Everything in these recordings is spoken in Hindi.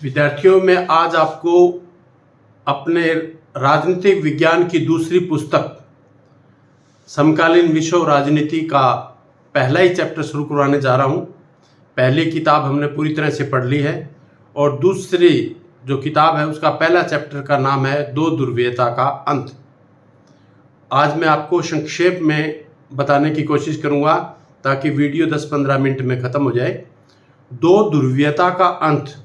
विद्यार्थियों, मैं आज आपको अपने राजनीतिक विज्ञान की दूसरी पुस्तक समकालीन विश्व राजनीति का पहला ही चैप्टर शुरू करवाने जा रहा हूँ। पहली किताब हमने पूरी तरह से पढ़ ली है और दूसरी जो किताब है उसका पहला चैप्टर का नाम है दो ध्रुवीयता का अंत। आज मैं आपको संक्षेप में बताने की कोशिश करूँगा ताकि वीडियो 10-15 मिनट में ख़त्म हो जाए। दो ध्रुवीयता का अंत।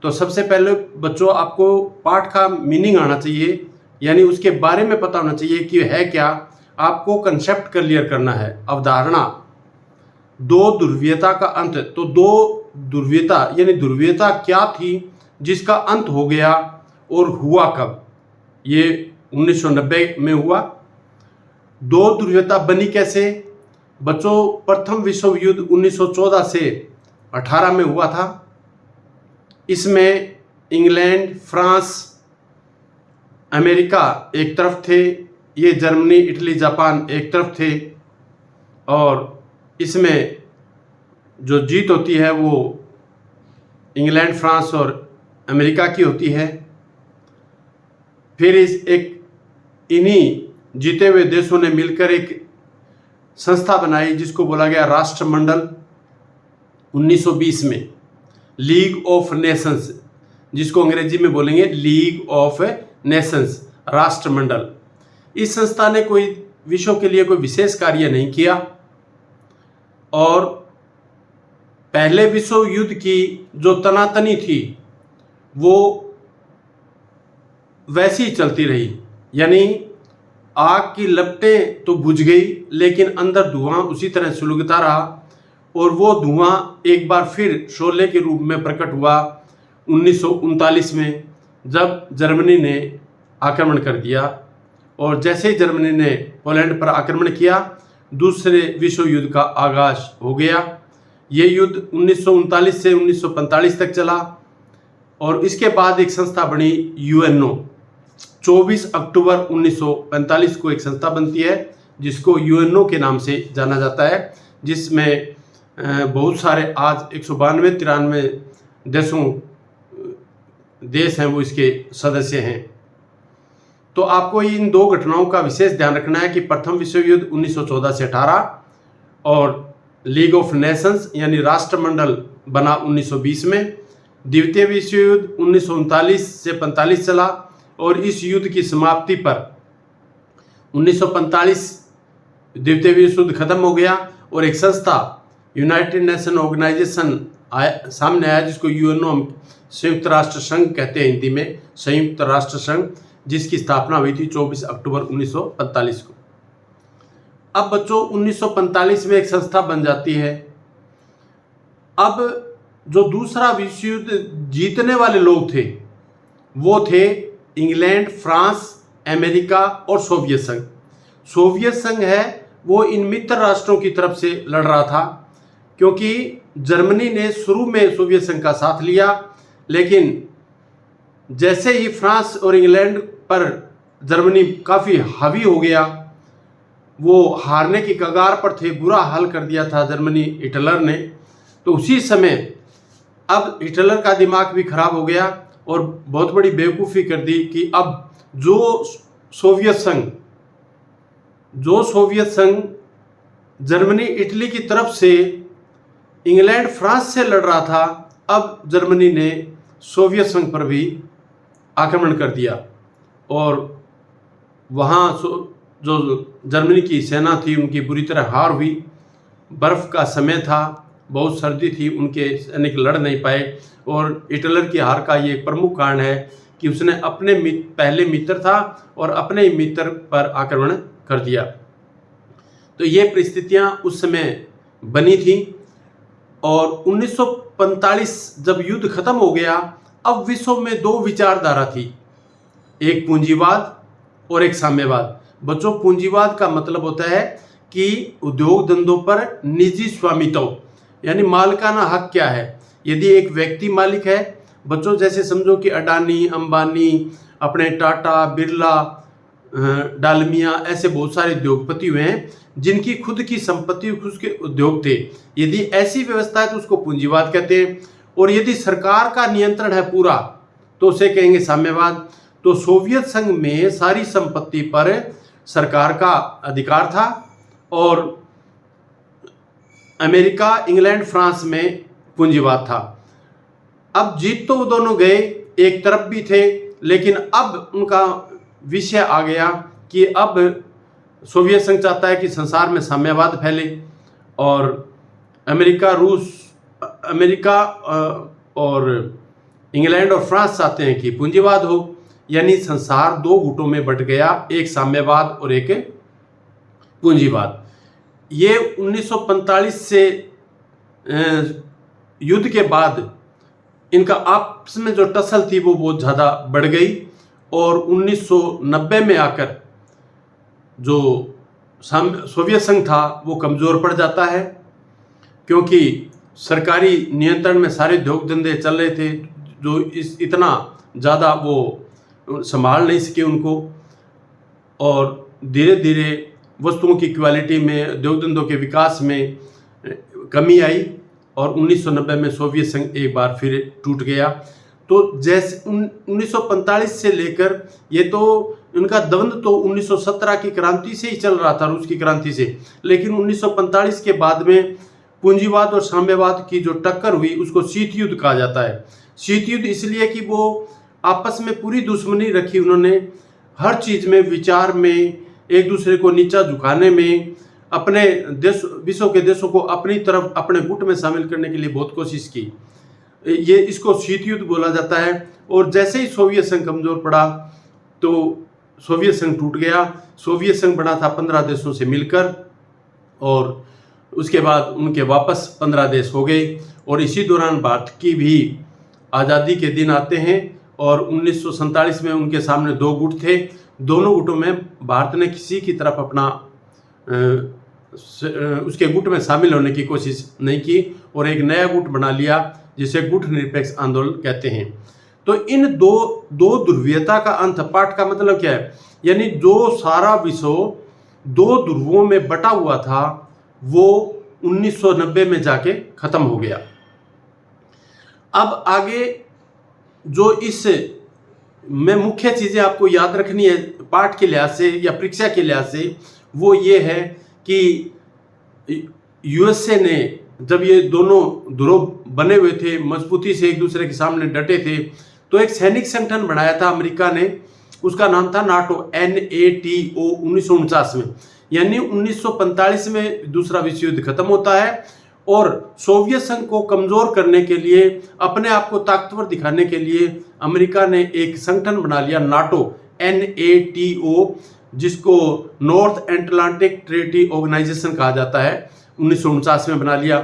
तो सबसे पहले बच्चों आपको पाठ का मीनिंग आना चाहिए, यानी उसके बारे में पता होना चाहिए कि है क्या। आपको कंसेप्ट क्लियर करना है, अवधारणा। दो ध्रुवीयता का अंत। तो दो ध्रुवीयता यानी ध्रुवीयता क्या थी जिसका अंत हो गया और हुआ कब? ये 1990 में हुआ। दो ध्रुवीयता बनी कैसे? बच्चों, प्रथम विश्व युद्ध 1914 से 18 में हुआ था। इसमें इंग्लैंड, फ्रांस, अमेरिका एक तरफ थे, ये जर्मनी, इटली, जापान एक तरफ थे और इसमें जो जीत होती है वो इंग्लैंड, फ्रांस और अमेरिका की होती है। फिर इन्हीं जीते हुए देशों ने मिलकर एक संस्था बनाई जिसको बोला गया राष्ट्रमंडल 1920 में, लीग ऑफ नेशंस, जिसको अंग्रेजी में बोलेंगे लीग ऑफ नेशंस, राष्ट्रमंडल। इस संस्था ने कोई विश्व के लिए कोई विशेष कार्य नहीं किया और पहले विश्व युद्ध की जो तनातनी थी वो वैसी ही चलती रही, यानी आग की लपटें तो बुझ गई लेकिन अंदर धुआं उसी तरह सुलगता रहा और वो धुआं एक बार फिर शोले के रूप में प्रकट हुआ 1939 में, जब जर्मनी ने आक्रमण कर दिया। और जैसे ही जर्मनी ने पोलैंड पर आक्रमण किया, दूसरे विश्व युद्ध का आगाज हो गया। ये युद्ध 1939 से 1945 तक चला और इसके बाद एक संस्था बनी यूएनओ। 24 अक्टूबर 1945 को एक संस्था बनती है जिसको यूएनओ के नाम से जाना जाता है, जिसमें बहुत सारे आज 192-93 देश हैं वो इसके सदस्य हैं। तो आपको इन दो घटनाओं का विशेष ध्यान रखना है कि प्रथम विश्व युद्ध 1914 से 18 और लीग ऑफ नेशंस यानी राष्ट्रमंडल बना 1920 में। द्वितीय विश्व युद्ध 1939 से 45 चला और इस युद्ध की समाप्ति पर 1945 द्वितीय विश्व युद्ध खत्म हो गया और एक संस्था यूनाइटेड नेशन ऑर्गेनाइजेशन सामने आया जिसको यूएनओ हम संयुक्त राष्ट्र संघ कहते हैं हिंदी में, संयुक्त राष्ट्र संघ, जिसकी स्थापना हुई थी 24 अक्टूबर 1945 को। अब बच्चों 1945 में एक संस्था बन जाती है। अब जो दूसरा विश्व युद्ध जीतने वाले लोग थे वो थे इंग्लैंड, फ्रांस, अमेरिका और सोवियत संघ। सोवियत संघ है वो इन मित्र राष्ट्रों की तरफ से लड़ रहा था, क्योंकि जर्मनी ने शुरू में सोवियत संघ का साथ लिया, लेकिन जैसे ही फ्रांस और इंग्लैंड पर जर्मनी काफ़ी हावी हो गया, वो हारने की कगार पर थे, बुरा हाल कर दिया था जर्मनी हिटलर ने। तो उसी समय अब हिटलर का दिमाग भी खराब हो गया और बहुत बड़ी बेवकूफ़ी कर दी कि अब जो सोवियत संघ जर्मनी, इटली की तरफ से इंग्लैंड, फ्रांस से लड़ रहा था, अब जर्मनी ने सोवियत संघ पर भी आक्रमण कर दिया और वहाँ जो जर्मनी की सेना थी उनकी बुरी तरह हार हुई। बर्फ़ का समय था, बहुत सर्दी थी, उनके सैनिक लड़ नहीं पाए और हिटलर की हार का ये एक प्रमुख कारण है कि उसने अपने पहले मित्र था और अपने ही मित्र पर आक्रमण कर दिया। तो ये परिस्थितियाँ उस समय बनी थी और 1945 जब युद्ध खत्म हो गया, अब विश्व में दो विचारधारा थी, एक पूंजीवाद और एक साम्यवाद। बच्चों, पूंजीवाद का मतलब होता है कि उद्योग धंधों पर निजी स्वामित्व यानी मालिकाना हक क्या है। यदि एक व्यक्ति मालिक है, बच्चों जैसे समझो कि अडानी, अंबानी, अपने टाटा, बिरला, डालमिया, ऐसे बहुत सारे उद्योगपति हुए हैं जिनकी खुद की संपत्ति, खुद के उद्योग थे। यदि ऐसी व्यवस्था है तो उसको पूंजीवाद कहते हैं। और यदि सरकार का नियंत्रण है पूरा तो उसे कहेंगे साम्यवाद। तो सोवियत संघ में सारी संपत्ति पर सरकार का अधिकार था और अमेरिका, इंग्लैंड, फ्रांस में पूंजीवाद था। अब जीत तो वो दोनों गए, एक तरफ भी थे, लेकिन अब उनका विषय आ गया कि अब सोवियत संघ चाहता है कि संसार में साम्यवाद फैले और अमेरिका और इंग्लैंड और फ्रांस चाहते हैं कि पूंजीवाद हो। यानी संसार दो गुटों में बंट गया, एक साम्यवाद और एक पूंजीवाद। ये 1945 से युद्ध के बाद इनका आपस में जो टसल थी वो बहुत ज़्यादा बढ़ गई और 1990 में आकर जो सोवियत संघ था वो कमज़ोर पड़ जाता है, क्योंकि सरकारी नियंत्रण में सारे उद्योग धंधे चल रहे थे जो इतना ज़्यादा वो संभाल नहीं सके उनको, और धीरे धीरे वस्तुओं की क्वालिटी में, उद्योग धंधों के विकास में कमी आई और 1990 में सोवियत संघ एक बार फिर टूट गया। तो जैसे 1945 से लेकर ये तो उनका द्वंद्व तो 1917 की क्रांति से ही चल रहा था, रूस की क्रांति से, लेकिन 1945 के बाद में पूंजीवाद और साम्यवाद की जो टक्कर हुई उसको शीत युद्ध कहा जाता है। शीत युद्ध इसलिए कि वो आपस में पूरी दुश्मनी रखी उन्होंने, हर चीज़ में, विचार में, एक दूसरे को नीचा झुकाने में, अपने देश, विश्व के देशों को अपनी तरफ अपने गुट में शामिल करने के लिए बहुत कोशिश की। ये इसको शीत युद्ध बोला जाता है। और जैसे ही सोवियत संघ कमज़ोर पड़ा तो सोवियत संघ टूट गया। सोवियत संघ बना था 15 देशों से मिलकर और उसके बाद उनके वापस 15 देश हो गए और इसी दौरान भारत की भी आज़ादी के दिन आते हैं और 1947 में उनके सामने दो गुट थे। दोनों गुटों में भारत ने किसी की तरफ अपना उसके गुट में शामिल होने की कोशिश नहीं की और एक नया गुट बना लिया जिसे गुट निरपेक्ष आंदोलन कहते हैं। तो इन दो ध्रुवीयता का अंत, पाठ का मतलब क्या है, यानी जो सारा विश्व दो ध्रुवों में बटा हुआ था वो 1990 में जाके खत्म हो गया। अब आगे जो इस में मुख्य चीज़ें आपको याद रखनी है पाठ के लिहाज से या परीक्षा के लिहाज से, वो ये है कि यूएसए ने जब ये दोनों ध्रुव बने हुए थे, मजबूती से एक दूसरे के सामने डटे थे, तो एक सैनिक संगठन बनाया था अमेरिका ने, उसका नाम था नाटो, NATO 1949 में। यानी 1945 में दूसरा विश्व युद्ध खत्म होता है और सोवियत संघ को कमज़ोर करने के लिए, अपने आप को ताकतवर दिखाने के लिए अमेरिका ने एक संगठन बना लिया नाटो, NATO, जिसको नॉर्थ एटलांटिक ट्रीटी ऑर्गेनाइजेशन कहा जाता है, 1949 में बना लिया।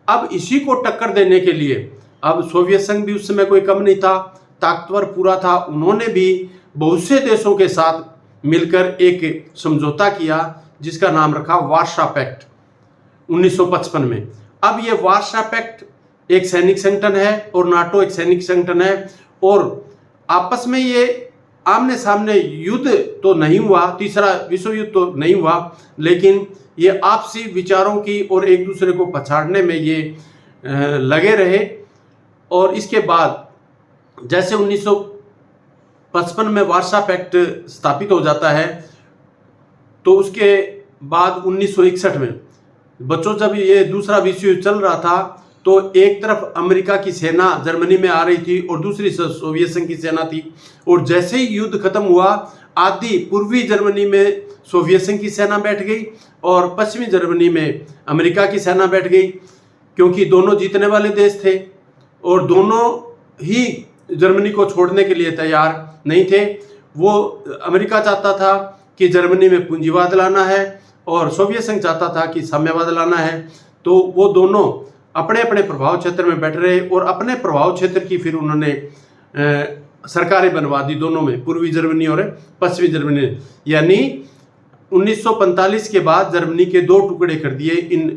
अब इसी को टक्कर देने के लिए, अब सोवियत संघ भी उस समय कोई कम नहीं था, ताकतवर पूरा था, उन्होंने भी बहुत से देशों के साथ मिलकर एक समझौता किया जिसका नाम रखा वार्सा पैक्ट 1955 में। अब ये वार्सा पैक्ट एक सैनिक संगठन है और नाटो एक सैनिक संगठन है और आपस में ये आमने सामने युद्ध तो नहीं हुआ, तीसरा विश्व युद्ध तो नहीं हुआ, लेकिन ये आपसी विचारों की और एक दूसरे को पछाड़ने में ये लगे रहे। और इसके बाद जैसे 1955 में वार्सा पैक्ट स्थापित हो जाता है तो उसके बाद 1961 में बच्चों, जब ये दूसरा विश्व युद्ध चल रहा था तो एक तरफ अमेरिका की सेना जर्मनी में आ रही थी और दूसरी सोवियत संघ की सेना थी, और जैसे ही युद्ध खत्म हुआ आधी पूर्वी जर्मनी में सोवियत संघ की सेना बैठ गई और पश्चिमी जर्मनी में अमेरिका की सेना बैठ गई, क्योंकि दोनों जीतने वाले देश थे और दोनों ही जर्मनी को छोड़ने के लिए तैयार नहीं थे। वो अमेरिका चाहता था कि जर्मनी में पूंजीवाद लाना है और सोवियत संघ चाहता था कि साम्यवाद लाना है। तो वो दोनों अपने अपने प्रभाव क्षेत्र में बैठ रहे और अपने प्रभाव क्षेत्र की फिर उन्होंने सरकारें बनवा दी दोनों में, पूर्वी जर्मनी और पश्चिमी जर्मनी। यानी 1945 के बाद जर्मनी के दो टुकड़े कर दिए इन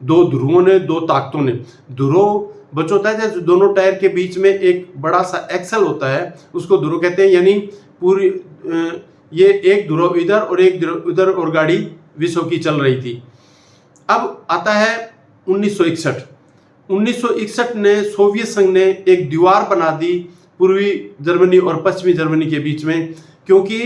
दो ध्रुवों ने, दो ताकतों ने। ध्रुव बच होता है जैसे दोनों टायर के बीच में एक बड़ा सा एक्सल होता है, उसको ध्रुव कहते हैं। यानी पूरी ये एक ध्रुव इधर और एक ध्रुव उधर और गाड़ी विश्व की चल रही थी। अब आता है 1961 1961 ने सोवियत संघ ने एक दीवार बना दी पूर्वी जर्मनी और पश्चिमी जर्मनी के बीच में, क्योंकि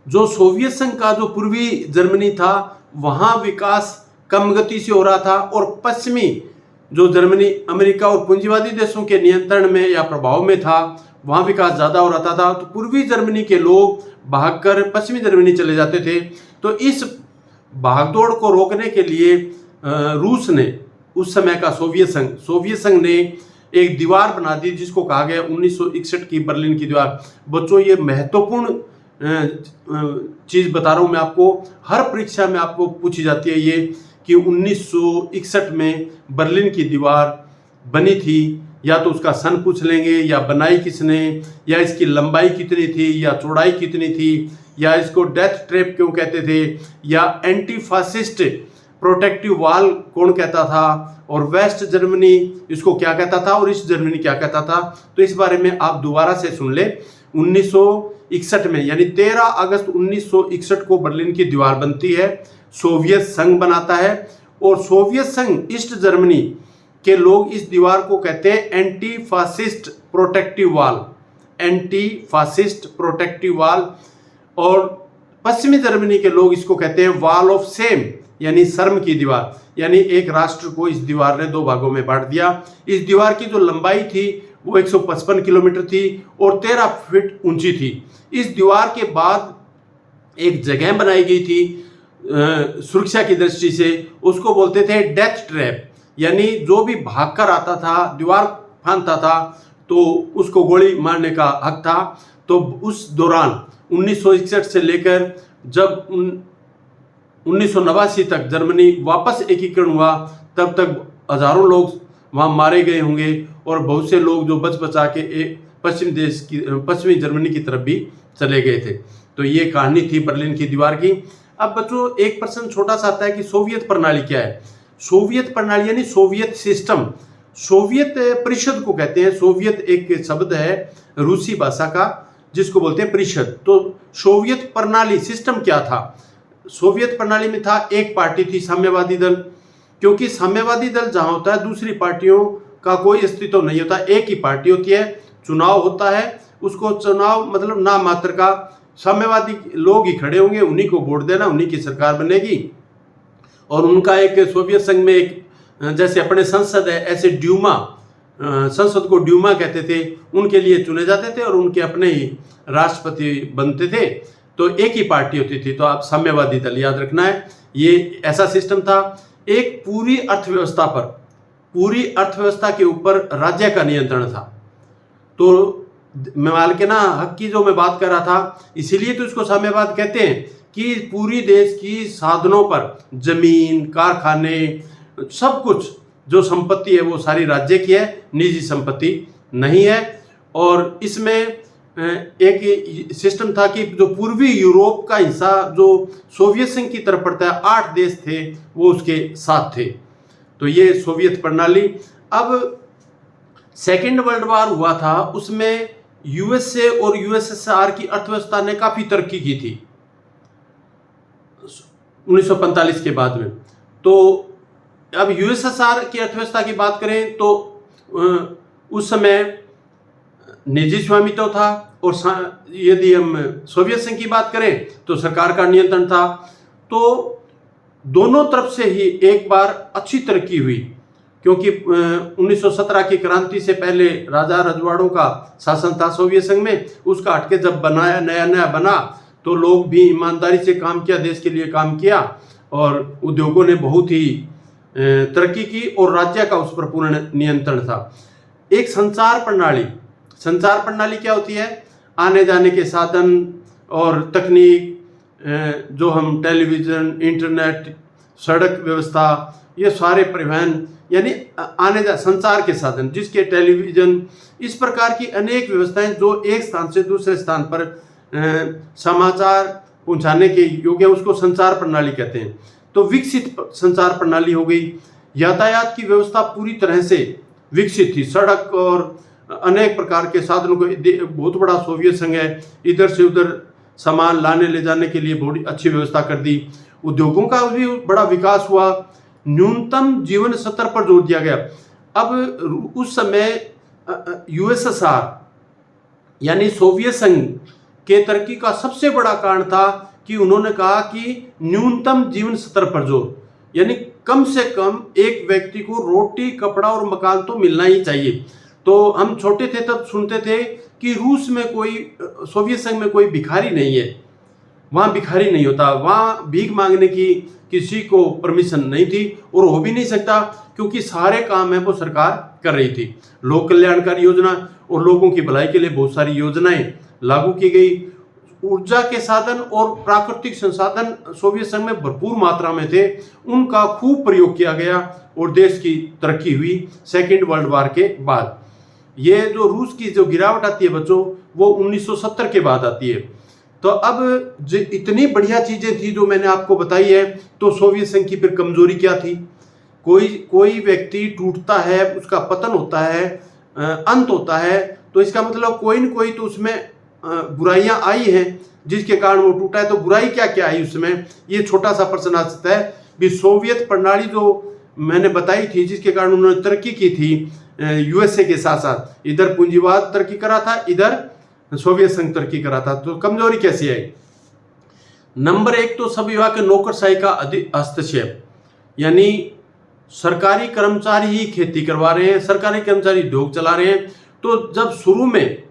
जो सोवियत संघ का जो पूर्वी जर्मनी था वहाँ विकास कम गति से हो रहा था, और पश्चिमी जो जर्मनी अमेरिका और पूंजीवादी देशों के नियंत्रण में या प्रभाव में था, वहाँ विकास ज़्यादा हो रहा था। तो पूर्वी जर्मनी के लोग भागकर पश्चिमी जर्मनी चले जाते थे। तो इस भागदौड़ को रोकने के लिए रूस ने, उस समय का सोवियत संघ ने एक दीवार बना दी जिसको कहा गया 1961 की बर्लिन की दीवार। बच्चों, ये महत्वपूर्ण चीज़ बता रहा हूँ मैं आपको, हर परीक्षा में आपको पूछी जाती है ये कि 1961 में बर्लिन की दीवार बनी थी। या तो उसका सन पूछ लेंगे, या बनाई किसने, या इसकी लंबाई कितनी थी, या चौड़ाई कितनी थी, या इसको डेथ ट्रैप क्यों कहते थे, या एंटी फासिस्ट प्रोटेक्टिव वॉल कौन कहता था, और वेस्ट जर्मनी इसको क्या कहता था, और ईस्ट जर्मनी क्या कहता था। तो इस बारे में आप दोबारा से सुन ले। 1961 में यानी 13 अगस्त 1961 को बर्लिन की दीवार बनती है, सोवियत संघ बनाता है, और सोवियत संघ ईस्ट जर्मनी के लोग इस दीवार को कहते हैं anti fascist protective wall, anti fascist protective wall, और पश्चिमी जर्मनी के लोग इसको कहते हैं वॉल ऑफ सेम यानी शर्म की दीवार। यानी एक राष्ट्र को इस दीवार ने दो भागों में बांट दिया। इस दीवार की जो लंबाई थी वो 155 किलोमीटर थी और 13 फीट ऊंची थी। इस दीवार के बाद एक जगह बनाई गई थी सुरक्षा की दृष्टि से, उसको बोलते थे डेथ ट्रैप, यानी जो भी भागकर आता था, दीवार फांदता था, तो उसको गोली मारने का हक था। तो उस दौरान 1961 से लेकर जब 1989 तक जर्मनी वापस एकीकरण हुआ, तब तक हजारों लोग वहाँ मारे गए होंगे, और बहुत से लोग जो बच बचा के पश्चिमी जर्मनी की तरफ भी चले गए थे। तो ये कहानी थी बर्लिन की दीवार की। अब बच्चों, एक प्रश्न छोटा सा आता है कि सोवियत प्रणाली क्या है। सोवियत प्रणाली यानी सोवियत सिस्टम, सोवियत परिषद को कहते हैं। सोवियत एक शब्द है रूसी भाषा का जिसको बोलते हैं परिषद। तो सोवियत प्रणाली सिस्टम क्या था? सोवियत प्रणाली में था, एक पार्टी थी साम्यवादी दल, क्योंकि साम्यवादी दल जहाँ होता है दूसरी पार्टियों का कोई अस्तित्व नहीं होता, एक ही पार्टी होती है, चुनाव होता है, उसको चुनाव मतलब नाम मात्र का, साम्यवादी लोग ही खड़े होंगे, उन्हीं को वोट देना, उन्हीं की सरकार बनेगी। और उनका एक सोवियत संघ में एक जैसे अपने संसद है, ऐसे ड्यूमा, संसद को ड्यूमा कहते थे, उनके लिए चुने जाते थे और उनके अपने ही राष्ट्रपति बनते थे। तो एक ही पार्टी होती थी। तो आप साम्यवादी दल याद रखना है, ये ऐसा सिस्टम था। एक पूरी अर्थव्यवस्था पर, पूरी अर्थव्यवस्था के ऊपर राज्य का नियंत्रण था। तो मालिकाना हक की जो मैं बात कर रहा था, इसीलिए तो इसको साम्यवाद कहते हैं कि पूरी देश की साधनों पर, जमीन, कारखाने, सब कुछ जो संपत्ति है वो सारी राज्य की है, निजी संपत्ति नहीं है। और इसमें एक सिस्टम था कि जो पूर्वी यूरोप का हिस्सा जो सोवियत संघ की तरफ पड़ता है, 8 देश थे वो उसके साथ थे। तो ये सोवियत प्रणाली। अब सेकेंड वर्ल्ड वॉर हुआ था, उसमें यूएसए और यूएसएसआर की अर्थव्यवस्था ने काफ़ी तरक्की की थी 1945 के बाद में। तो अब यूएसएसआर की अर्थव्यवस्था की बात करें तो उस समय निजी स्वामित्व था, और यदि हम सोवियत संघ की बात करें तो सरकार का नियंत्रण था। तो दोनों तरफ से ही एक बार अच्छी तरक्की हुई, क्योंकि 1917 की क्रांति से पहले राजा रजवाड़ों का शासन था सोवियत संघ में, उसका हटके जब बनाया, नया बना, तो लोग भी ईमानदारी से काम किया, देश के लिए काम किया, और उद्योगों ने बहुत ही तरक्की की, और राज्य का उस पर पूर्ण नियंत्रण था। एक संचार प्रणाली क्या होती है? आने जाने के साधन और तकनीक, जो हम टेलीविज़न, इंटरनेट, सड़क व्यवस्था, ये सारे परिवहन यानी संचार के साधन, जिसके टेलीविज़न, इस प्रकार की अनेक व्यवस्थाएं जो एक स्थान से दूसरे स्थान पर समाचार पहुंचाने के योग्य, उसको संचार प्रणाली कहते हैं। तो विकसित संचार प्रणाली हो गई। यातायात की व्यवस्था पूरी तरह से विकसित थी, सड़क और अनेक प्रकार के साधनों को, बहुत बड़ा सोवियत संघ है, इधर से उधर सामान लाने ले जाने के लिए बहुत अच्छी व्यवस्था कर दी। उद्योगों का भी बड़ा विकास हुआ, न्यूनतम जीवन स्तर पर जोर दिया गया। अब उस समय यूएसएसआर यानी सोवियत संघ के तरक्की का सबसे बड़ा कारण था कि उन्होंने कहा कि न्यूनतम जीवन स्तर पर जोर, यानी कम से कम एक व्यक्ति को रोटी, कपड़ा और मकान तो मिलना ही चाहिए। तो हम छोटे थे तब सुनते थे कि रूस में कोई, सोवियत संघ में कोई भिखारी नहीं है, वहाँ भिखारी नहीं होता, वहाँ भीख मांगने की किसी को परमिशन नहीं थी और हो भी नहीं सकता, क्योंकि सारे काम है वो सरकार कर रही थी। लोक कल्याणकारी योजना और लोगों की भलाई के लिए बहुत सारी योजनाएं लागू की गई। ऊर्जा के साधन और प्राकृतिक संसाधन सोवियत संघ में भरपूर मात्रा में थे, उनका खूब प्रयोग किया गया और देश की तरक्की हुई सेकेंड वर्ल्ड वार के बाद। ये जो रूस की जो गिरावट आती है बच्चों, वो 1970 के बाद आती है। तो अब जो इतनी बढ़िया चीजें थी जो मैंने आपको बताई है, तो सोवियत संघ की फिर कमजोरी क्या थी? कोई व्यक्ति टूटता है, उसका पतन होता है, अंत होता है, तो इसका मतलब कोई न कोई तो उसमें बुराइयां आई हैं जिसके कारण वो टूटा है। तो बुराई क्या क्या आई उसमें, ये छोटा सा प्रश्न आ सकता है भी। सोवियत प्रणाली जो मैंने बताई थी जिसके कारण उन्होंने तरक्की की थी यूएसए के साथ साथ, इधर पूंजीवाद तरक्की करा था, इधर सोवियत संघ तरक्की करा था। तो कमजोरी कैसी आई? नंबर एक तो सब विभाग के नौकरशाही का अधिक हस्तक्षेप, यानी सरकारी कर्मचारी ही खेती करवा रहे हैं, सरकारी कर्मचारी उद्योग चला रहे हैं। तो जब शुरू में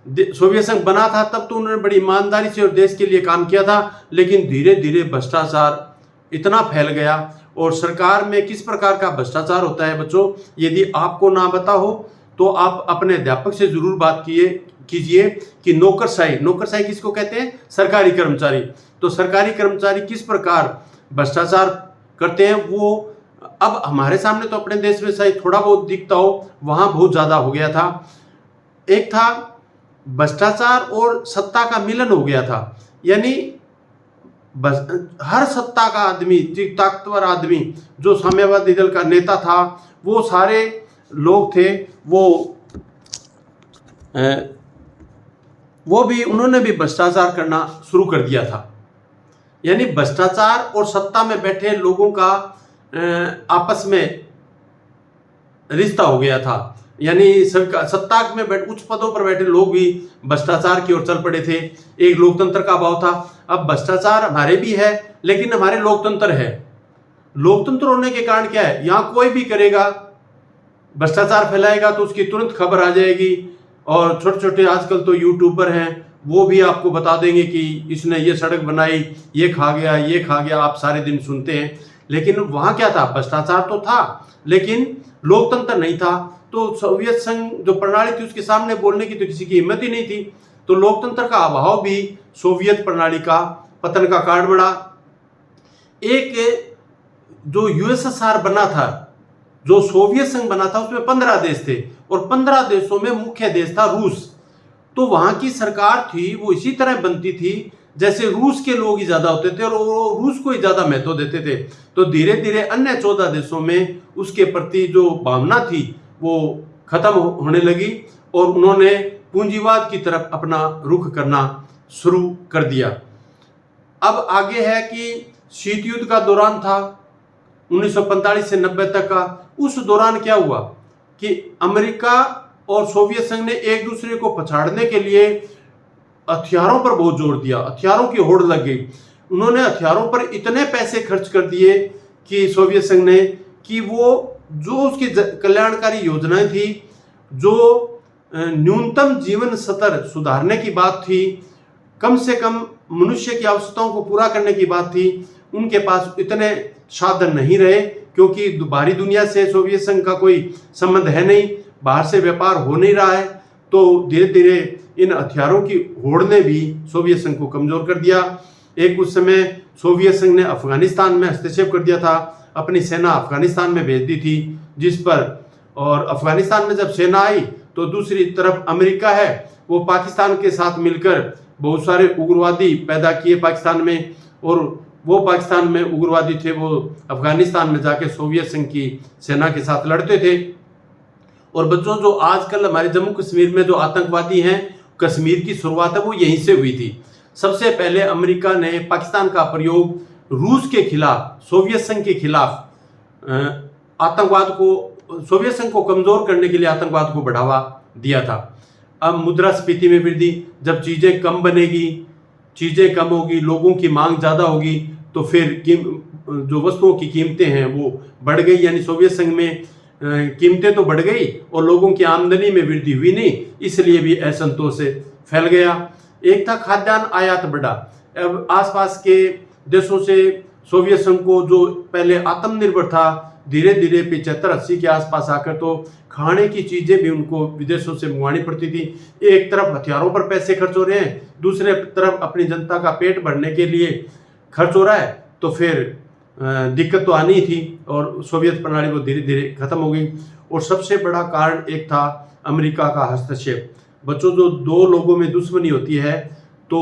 सोवियत संघ बना था तब तो उन्होंने बड़ी ईमानदारी से और देश के लिए काम किया था, लेकिन धीरे धीरे भ्रष्टाचार इतना फैल गया। और सरकार में किस प्रकार का भ्रष्टाचार होता है बच्चों, यदि आपको ना पता हो तो आप अपने अध्यापक से जरूर बात कीजिए कि नौकरशाही किसको कहते हैं? सरकारी कर्मचारी। तो सरकारी कर्मचारी किस प्रकार भ्रष्टाचार करते हैं, वो अब हमारे सामने तो अपने देश में शायद थोड़ा बहुत दिखता हो, वहां बहुत ज्यादा हो गया था। एक था भ्रष्टाचार और सत्ता का मिलन हो गया था, यानी हर सत्ता का आदमी, जो ताकतवर आदमी, जो साम्यवादी दल का नेता था, वो सारे लोग थे, वो भी उन्होंने भी भ्रष्टाचार करना शुरू कर दिया था। यानी भ्रष्टाचार और सत्ता में बैठे लोगों का आपस में रिश्ता हो गया था, यानी सत्ता में उच्च पदों पर बैठे लोग भी भ्रष्टाचार की ओर चल पड़े थे। एक लोकतंत्र का अभाव था। अब भ्रष्टाचार हमारे भी है, लेकिन हमारे लोकतंत्र है। लोकतंत्र होने के कारण क्या है, यहाँ कोई भी करेगा, भ्रष्टाचार फैलाएगा तो उसकी तुरंत खबर आ जाएगी। और छोटे छोटे आजकल तो यूट्यूबर हैं, वो भी आपको बता देंगे कि इसने ये सड़क बनाई, ये खा गया, ये खा गया, आप सारे दिन सुनते हैं। लेकिन वहाँ क्या था? भ्रष्टाचार तो था, लेकिन लोकतंत्र नहीं था। तो सोवियत संघ जो प्रणाली थी उसके सामने बोलने की तो किसी की हिम्मत ही नहीं थी। तो लोकतंत्र का अभाव भी सोवियत प्रणाली का पतन का कारण बना। एक जो यूएसएसआर बना था, जो सोवियत संघ बना था, उसमें 15 देश थे और 15 देशों में मुख्य देश था रूस। तो वहां की सरकार थी वो इसी तरह बनती थी जैसे रूस के लोग ही ज्यादा होते थे और वो रूस को ही ज्यादा महत्व देते थे। तो धीरे धीरे अन्य 14 देशों में उसके प्रति जो भावना थी वो खत्म होने लगी और उन्होंने पूंजीवाद की तरफ अपना रुख करना शुरू कर दिया। अब आगे है कि शीत युद्ध का दौरान था 1945 से 90 तक का। उस दौरान क्या हुआ कि अमेरिका और सोवियत संघ ने एक दूसरे को पछाड़ने के लिए हथियारों पर बहुत जोर दिया, हथियारों की होड़ लग गई। उन्होंने हथियारों पर इतने पैसे खर्च कर दिए कि सोवियत संघ ने, कि वो जो उसकी कल्याणकारी योजनाएं थी, जो न्यूनतम जीवन स्तर सुधारने की बात थी, कम से कम मनुष्य की आवश्यकताओं को पूरा करने की बात थी, उनके पास इतने साधन नहीं रहे, क्योंकि बाहरी दुनिया से सोवियत संघ का कोई संबंध है नहीं, बाहर से व्यापार हो नहीं रहा है। तो धीरे धीरे इन हथियारों की होड़ ने भी सोवियत संघ को कमजोर कर दिया। एक उस समय सोवियत संघ ने अफगानिस्तान में हस्तक्षेप कर दिया था, अपनी सेना अफगानिस्तान में भेज दी थी, जिस पर, और अफगानिस्तान में जब सेना आई तो दूसरी तरफ अमेरिका है, वो पाकिस्तान के साथ मिलकर बहुत सारे उग्रवादी पैदा किए पाकिस्तान में, और वो पाकिस्तान में उग्रवादी थे वो अफगानिस्तान में जाके सोवियत संघ की सेना के साथ लड़ते थे। और बच्चों, जो आजकल हमारे जम्मू कश्मीर में जो आतंकवादी हैं, कश्मीर की शुरुआत है वो यहीं से हुई थी। सबसे पहले अमेरिका ने पाकिस्तान का प्रयोग रूस के खिलाफ, सोवियत संघ के खिलाफ आतंकवाद को, सोवियत संघ को कमजोर करने के लिए आतंकवाद को बढ़ावा दिया था। अब मुद्रास्फीति में वृद्धि, जब चीजें कम बनेगी, चीजें कम होगी, लोगों की मांग ज्यादा होगी, तो फिर जो वस्तुओं की कीमतें हैं वो बढ़ गई। यानी सोवियत संघ में कीमतें तो बढ़ गई और लोगों की आमदनी में वृद्धि हुई नहीं, इसलिए भी असंतोष फैल गया। एक था खाद्यान्न आयात बढ़ा। अब आसपास के देशों से सोवियत संघ को, जो पहले आत्मनिर्भर था, धीरे धीरे 75-80 के आसपास आकर तो खाने की चीजें भी उनको विदेशों से मंगवानी पड़ती थी। एक तरफ हथियारों पर पैसे खर्च हो रहे हैं, दूसरे तरफ अपनी जनता का पेट भरने के लिए खर्च हो रहा है, तो फिर दिक्कत तो आनी थी और सोवियत प्रणाली वो धीरे धीरे खत्म हो गई। और सबसे बड़ा कारण एक था अमेरिका का हस्तक्षेप। बच्चों, जो दो लोगों में दुश्मनी होती है तो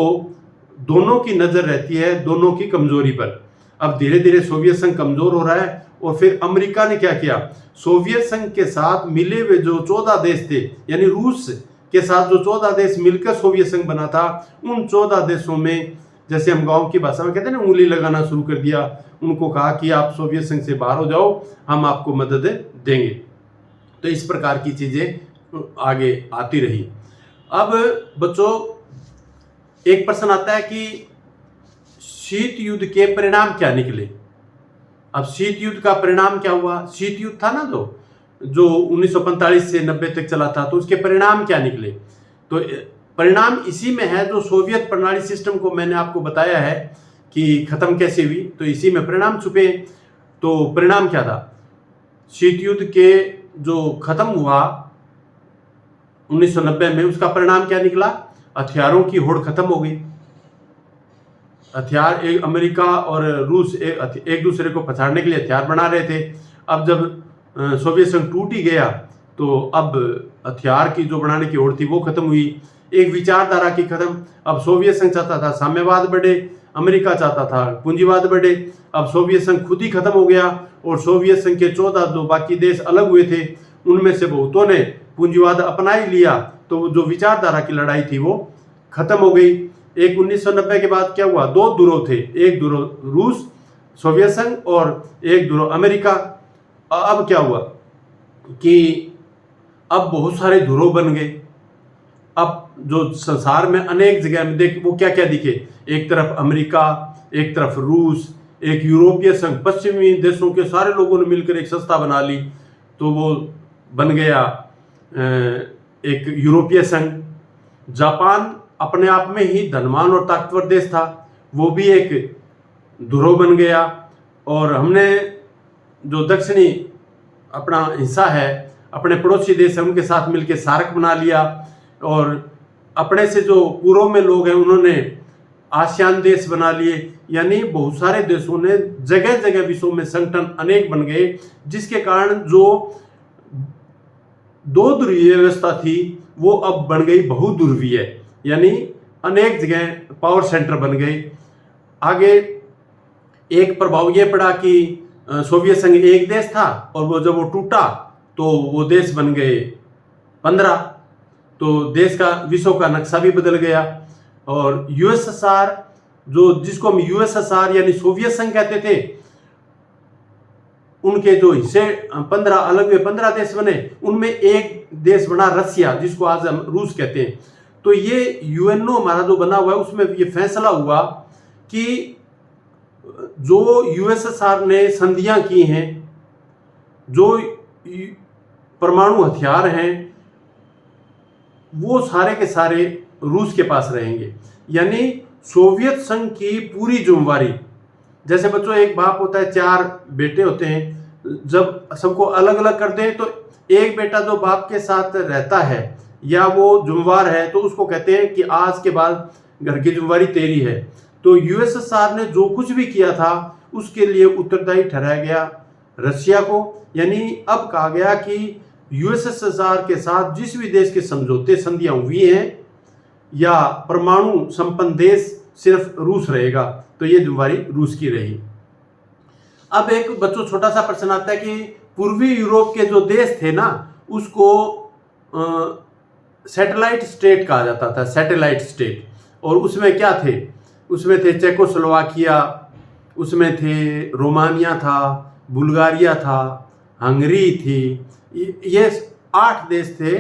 दोनों की नजर रहती है दोनों की कमजोरी पर। अब धीरे धीरे सोवियत संघ कमजोर हो रहा है और फिर अमेरिका ने क्या किया, सोवियत संघ के साथ मिले हुए जो 14 देश थे, यानी रूस के साथ जो 14 देश मिलकर सोवियत संघ बना था, उन 14 देशों में, जैसे हम गांव की भाषा में कहते हैं ना, उंगली लगाना शुरू कर दिया। उनको कहा कि आप सोवियत संघ से बाहर हो जाओ, हम आपको मदद देंगे। तो इस प्रकार की चीजें आगे आती रही। अब बच्चों, एक प्रश्न आता है कि शीत युद्ध के परिणाम क्या निकले। अब शीत युद्ध का परिणाम क्या हुआ? शीत युद्ध था ना जो 1945 से 90 तक चला था, तो उसके परिणाम क्या निकले? तो परिणाम इसी में है, जो सोवियत प्रणाली सिस्टम को मैंने आपको बताया है कि खत्म कैसे हुई, तो इसी में परिणाम छुपे। तो परिणाम क्या था? शीत युद्ध के जो खत्म हुआ 1990 में, उसका परिणाम क्या निकला? हथियारों की होड़ खत्म हो गई। हथियार, एक अमेरिका और रूस एक दूसरे को पछाड़ने के लिए हथियार बना रहे थे। अब जब सोवियत संघ टूट ही गया, तो अब हथियार की जो बनाने की होड़ थी वो खत्म हुई। एक विचारधारा की खत्म। अब सोवियत संघ चाहता था साम्यवाद बढ़े, अमेरिका चाहता था पूंजीवाद बढ़े। अब सोवियत संघ खुद ही खत्म हो गया और सोवियत संघ के 14 जो बाकी देश अलग हुए थे, उनमें से बहुतों ने पूंजीवाद अपना ही लिया। तो जो विचारधारा की लड़ाई थी वो खत्म हो गई। एक 1990 के बाद क्या हुआ? दो ध्रुव थे, एक ध्रुव रूस सोवियत संघ और एक ध्रुव अमेरिका। अब क्या हुआ कि अब बहुत सारे ध्रुव बन गए। अब जो संसार में अनेक जगह में देख, वो क्या क्या दिखे, एक तरफ अमेरिका, एक तरफ रूस, एक यूरोपीय संघ, पश्चिमी देशों के सारे लोगों ने मिलकर एक संस्था बना ली, तो वो बन गया एक यूरोपीय संघ। जापान अपने आप में ही धनवान और ताकतवर देश था, वो भी एक ध्रुव बन गया। और हमने जो दक्षिणी अपना हिस्सा है, अपने पड़ोसी देश है, उनके साथ मिलकर सार्क बना लिया। और अपने से जो पूर्व में लोग हैं, उन्होंने आसियान देश बना लिए। यानी बहुत सारे देशों ने जगह जगह विश्व में संगठन अनेक बन गए, जिसके कारण जो दो ध्रुवीय व्यवस्था थी वो अब बन गई बहुध्रुवीय, यानी अनेक जगह पावर सेंटर बन गए। आगे एक प्रभाव ये पड़ा कि सोवियत संघ एक देश था और वो जब वो टूटा तो वो देश बन गए 15। तो देश का, विश्व का नक्शा भी बदल गया। और यूएसएसआर, जो जिसको हम यूएसएसआर यानी सोवियत संघ कहते थे, उनके जो हिस्से 15 अलग हुए, 15 देश बने, उनमें एक देश बना रसिया, जिसको आज हम रूस कहते हैं। तो ये यूएनओ हमारा जो बना हुआ है, उसमें ये फैसला हुआ कि जो यूएसएसआर ने संधियां की हैं, जो परमाणु हथियार हैं, वो सारे के सारे रूस के पास रहेंगे। यानी सोवियत संघ की पूरी जिम्मेवारी, जैसे बच्चों एक बाप होता है, 4 बेटे होते हैं, जब सबको अलग अलग कर दे तो एक बेटा जो बाप के साथ रहता है या वो जिम्मेवार है, तो उसको कहते हैं कि आज के बाद घर की जिम्मेवारी तेरी है। तो यूएसएसआर ने जो कुछ भी किया था उसके लिए उत्तरदायी ठहराया गया रशिया को। यानी अब कहा गया कि यूएसएसआर के साथ जिस भी देश के समझौते संधियां हुई हैं या परमाणु संपन्न देश, सिर्फ रूस रहेगा। तो ये जिम्मेवारी रूस की रही। अब एक बच्चों छोटा सा प्रश्न आता है कि पूर्वी यूरोप के जो देश थे ना, उसको सैटेलाइट स्टेट कहा जाता था, सैटेलाइट स्टेट। और उसमें क्या थे? उसमें थे चेकोस्लोवाकिया, उसमें थे रोमानिया था, बुल्गारिया था, हंगरी थी, ये 8 देश थे,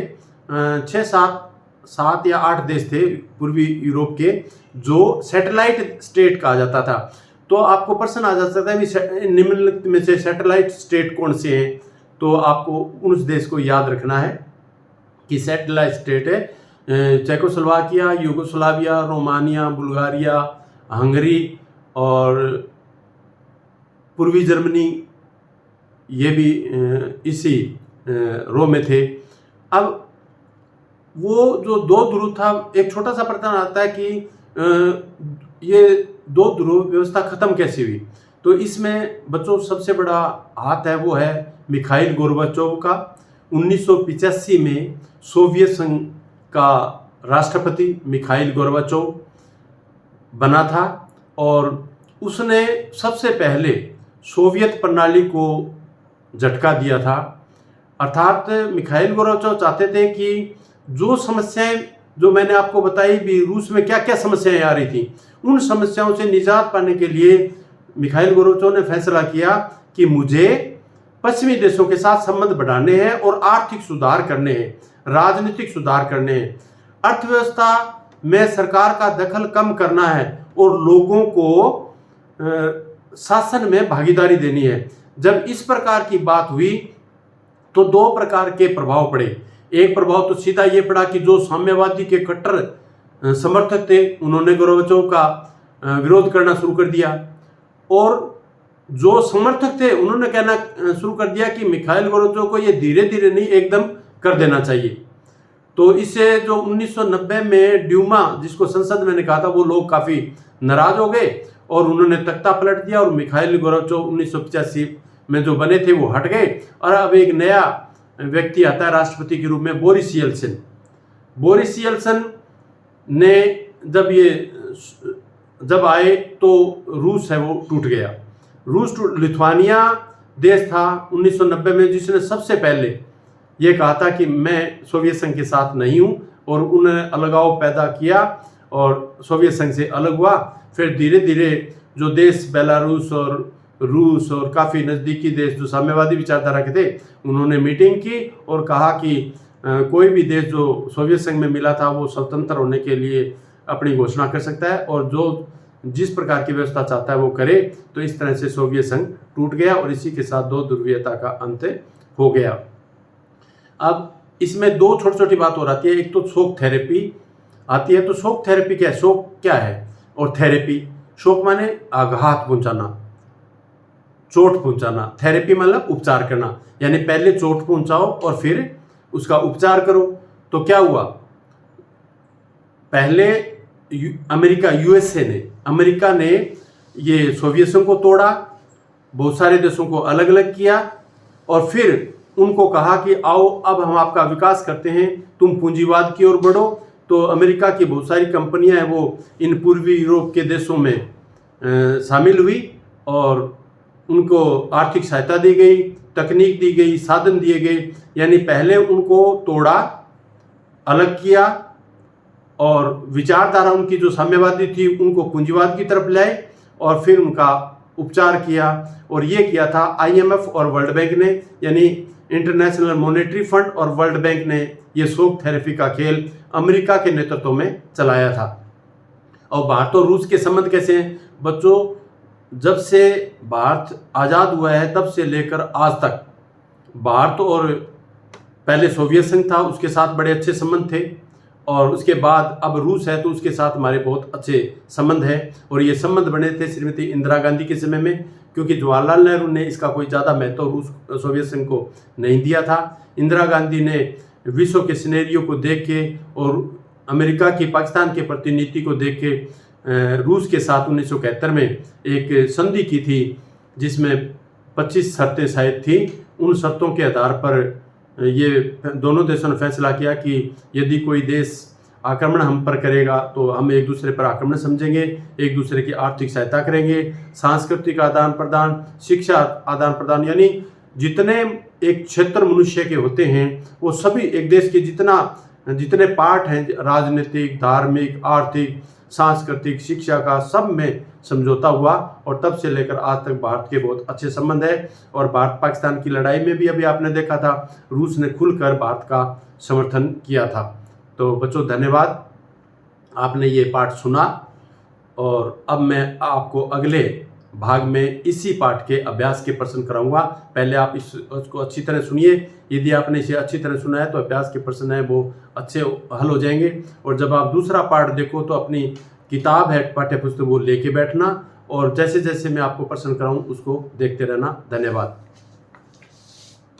7 या 8 देश थे पूर्वी यूरोप के, जो सैटेलाइट स्टेट कहा जाता था। तो आपको प्रश्न आ जा सकता है कि निम्नलिखित में से सैटेलाइट स्टेट कौन से हैं, तो आपको उन देश को याद रखना है कि सैटेलाइट स्टेट है Czechoslovakia, Yugoslavia, Romania, Bulgaria, Hungary और पूर्वी जर्मनी, ये भी इसी रो में थे। अब वो जो 2 ध्रुव था, एक छोटा सा प्रश्न आता है कि ये 2 ध्रुव व्यवस्था खत्म कैसे हुई। तो इसमें बच्चों सबसे बड़ा हाथ है वो है मिखाइल गोर्बाचोव का। 1985 में सोवियत संघ का राष्ट्रपति मिखाइल गोर्बाचोव बना था और उसने सबसे पहले सोवियत प्रणाली को झटका दिया था। अर्थात मिखाइल गोर्बाचोव चाहते थे कि जो समस्याएं जो मैंने आपको बताई भी, रूस में क्या क्या समस्याएं आ रही थी, उन समस्याओं से निजात पाने के लिए मिखाइल गोर्बाचोव ने फैसला किया कि मुझे पश्चिमी देशों के साथ संबंध बढ़ाने हैं और आर्थिक सुधार करने हैं, राजनीतिक सुधार करने हैं, अर्थव्यवस्था में सरकार का दखल कम करना है और लोगों को शासन में भागीदारी देनी है। जब इस प्रकार की बात हुई तो 2 प्रकार के प्रभाव पड़े। एक प्रभाव तो सीधा ये पड़ा कि जो साम्यवादी के कट्टर समर्थक थे उन्होंने गोर्बाचोव का विरोध करना शुरू कर दिया, और जो समर्थक थे उन्होंने कहना शुरू कर दिया कि मिखाइल गोर्बाचोव को ये धीरे धीरे नहीं एकदम कर देना चाहिए। तो इससे जो 1990 में ड्यूमा, जिसको संसद मैंने कहा था, वो लोग काफ़ी नाराज हो गए और उन्होंने तख्ता पलट दिया और मिखाइल गोर्बाचोव 1985 में जो बने थे वो हट गए और अब एक नया व्यक्ति आता है राष्ट्रपति के रूप में, बोरिस येल्सिन। बोरिस येल्सिन ने जब आए तो रूस है वो टूट गया। लिथुआनिया देश था 1990 में जिसने सबसे पहले ये कहा था कि मैं सोवियत संघ के साथ नहीं हूँ, और उन्होंने अलगाव पैदा किया और सोवियत संघ से अलग हुआ। फिर धीरे धीरे जो देश बेलारूस और रूस और काफ़ी नज़दीकी देश जो साम्यवादी विचारधारा के थे, उन्होंने मीटिंग की और कहा कि कोई भी देश जो सोवियत संघ में मिला था वो स्वतंत्र होने के लिए अपनी घोषणा कर सकता है और जो जिस प्रकार की व्यवस्था चाहता है वो करे। तो इस तरह से सोवियत संघ टूट गया और इसी के साथ 2 ध्रुवीयता का अंत हो गया। अब इसमें 2 छोटी छोटी बात और आती है। एक तो शोक थेरेपी आती है। तो शोक थेरेपी क्या है, शोक क्या है और थेरेपी, शोक माने आघात पहुंचाना, चोट पहुंचाना, थेरेपी मतलब उपचार करना, यानी पहले चोट पहुंचाओ और फिर उसका उपचार करो। तो क्या हुआ, पहले अमेरिका ने ये सोवियत संघ को तोड़ा, बहुत सारे देशों को अलग अलग किया और फिर उनको कहा कि आओ अब हम आपका विकास करते हैं, तुम पूंजीवाद की ओर बढ़ो। तो अमेरिका की बहुत सारी कंपनियां हैं वो इन पूर्वी यूरोप के देशों में शामिल हुई और उनको आर्थिक सहायता दी गई, तकनीक दी गई, साधन दिए गए। यानी पहले उनको तोड़ा, अलग किया और विचारधारा उनकी जो साम्यवादी थी उनको पूंजीवाद की तरफ लाए और फिर उनका उपचार किया। और ये किया था IMF और वर्ल्ड बैंक ने, यानी इंटरनेशनल मॉनेटरी फंड और वर्ल्ड बैंक ने ये शोक थेरेपी का खेल अमेरिका के नेतृत्व में चलाया था। और भारत और रूस के संबंध कैसे हैं बच्चों, जब से भारत आज़ाद हुआ है तब से लेकर आज तक भारत और पहले सोवियत संघ था उसके साथ बड़े अच्छे संबंध थे और उसके बाद अब रूस है तो उसके साथ हमारे बहुत अच्छे संबंध हैं। और ये संबंध बने थे श्रीमती इंदिरा गांधी के समय में, क्योंकि जवाहरलाल नेहरू ने इसका कोई ज़्यादा महत्व रूस सोवियत संघ को नहीं दिया था। इंदिरा गांधी ने विश्व के सिनेरियो को देख के और अमेरिका की पाकिस्तान के प्रति नीति को देख के रूस के साथ 1971 में एक संधि की थी जिसमें 25 शर्तें शायद थी। उन शर्तों के आधार पर ये दोनों देशों ने फैसला किया कि यदि कोई देश आक्रमण हम पर करेगा तो हम एक दूसरे पर आक्रमण समझेंगे, एक दूसरे की आर्थिक सहायता करेंगे, सांस्कृतिक आदान प्रदान, शिक्षा आदान प्रदान, यानी जितने एक क्षेत्र मनुष्य के होते हैं वो सभी एक देश के जितने पार्ट हैं, राजनीतिक, धार्मिक, आर्थिक, सांस्कृतिक, शिक्षा का, सब में समझौता हुआ और तब से लेकर आज तक भारत के बहुत अच्छे संबंध है। और भारत पाकिस्तान की लड़ाई में भी अभी आपने देखा था रूस ने खुलकर भारत का समर्थन किया था। तो बच्चों धन्यवाद, आपने ये पाठ सुना और अब मैं आपको अगले भाग में इसी पाठ के अभ्यास के प्रश्न कराऊंगा। पहले आप इसको अच्छी तरह सुनिए। यदि आपने इसे अच्छी तरह सुना है तो अभ्यास के प्रश्न हैं वो अच्छे हल हो जाएंगे। और जब आप दूसरा पाठ देखो तो अपनी किताब है पाठ्य पुस्तक वो लेके बैठना और जैसे जैसे मैं आपको प्रश्न कराऊं उसको देखते रहना। धन्यवाद।